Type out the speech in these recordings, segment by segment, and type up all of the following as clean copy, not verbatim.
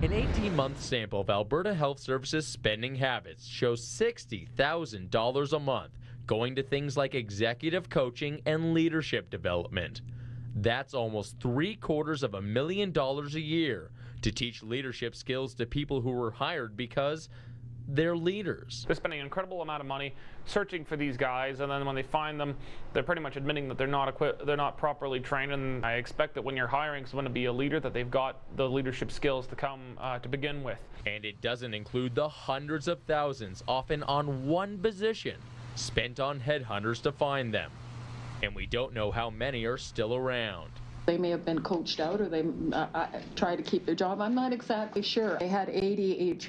An 18-month sample of Alberta Health Services spending habits shows $60,000 a month going to things like executive coaching and leadership development. That's almost $750,000 a year to teach leadership skills to people who were hired because they're leaders. They're spending an incredible amount of money searching for these guys, and then when they find them, they're pretty much admitting that they're not properly trained. And I expect that when you're hiring someone to be a leader, that they've got the leadership skills to come to begin with. And it doesn't include the hundreds of thousands, often on one position, spent on headhunters to find them. And we don't know how many are still around. They may have been coached out, or they try to keep their job. I'm not exactly sure. They had 80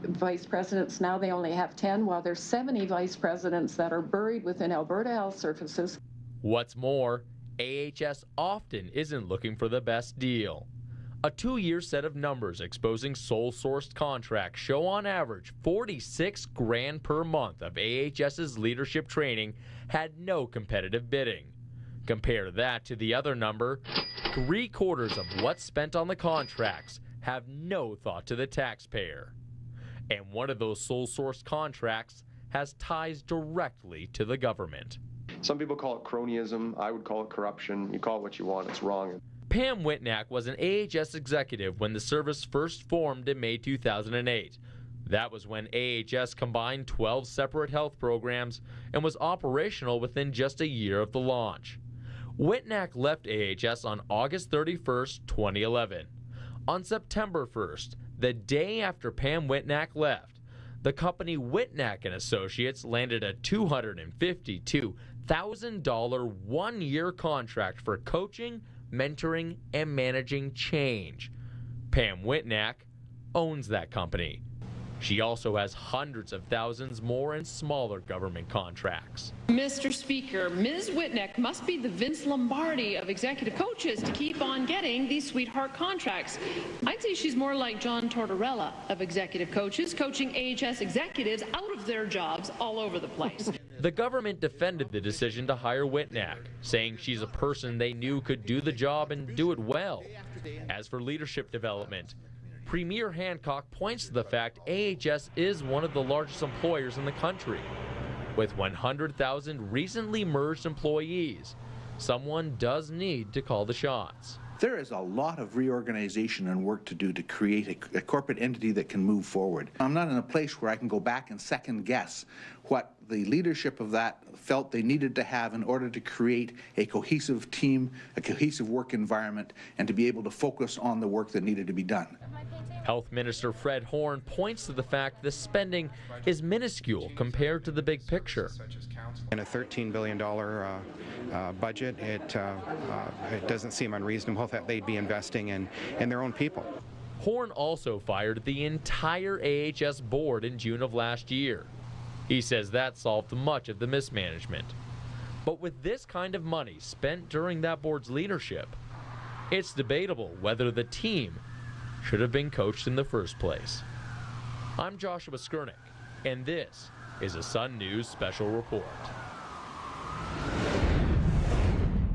vice presidents. Now they only have 10, while there's 70 vice presidents that are buried within Alberta Health Services. What's more, AHS often isn't looking for the best deal. A 2-year set of numbers exposing sole-sourced contracts show on average $46,000 per month of AHS's leadership training had no competitive bidding. Compare that to the other number, 3/4 of what's spent on the contracts have no thought to the taxpayer. And one of those sole-sourced contracts has ties directly to the government. Some people call it cronyism. I would call it corruption. You call it what you want. It's wrong. Pam Whitnack was an AHS executive when the service first formed in May 2008. That was when AHS combined 12 separate health programs and was operational within just a year of the launch. Whitnack left AHS on August 31st, 2011. On September 1st, the day after Pam Whitnack left, the company Whitnack & Associates landed a $252,000 one-year contract for coaching, mentoring, and managing change. Pam Whitnack owns that company. She also has hundreds of thousands more in smaller government contracts. Mr. Speaker, Ms. Whitnack must be the Vince Lombardi of executive coaches to keep on getting these sweetheart contracts. I'd say she's more like John Tortorella of executive coaches, coaching AHS executives out of their jobs all over the place. The government defended the decision to hire Whitnack, saying she's a person they knew could do the job and do it well. As for leadership development, Premier Hancock points to the fact AHS is one of the largest employers in the country. With 100,000 recently merged employees, someone does need to call the shots. There is a lot of reorganization and work to do to create a corporate entity that can move forward. I'm not in a place where I can go back and second guess what the leadership of that felt they needed to have in order to create a cohesive team, a cohesive work environment, and to be able to focus on the work that needed to be done. Health Minister Fred Horn points to the fact the spending is minuscule compared to the big picture. In a $13 billion budget, it doesn't seem unreasonable that they'd be investing in their own people. Horn also fired the entire AHS board in June of last year. He says that solved much of the mismanagement. But with this kind of money spent during that board's leadership, it's debatable whether the team should have been coached in the first place. I'm Joshua Skurnick, and this is a Sun News Special Report.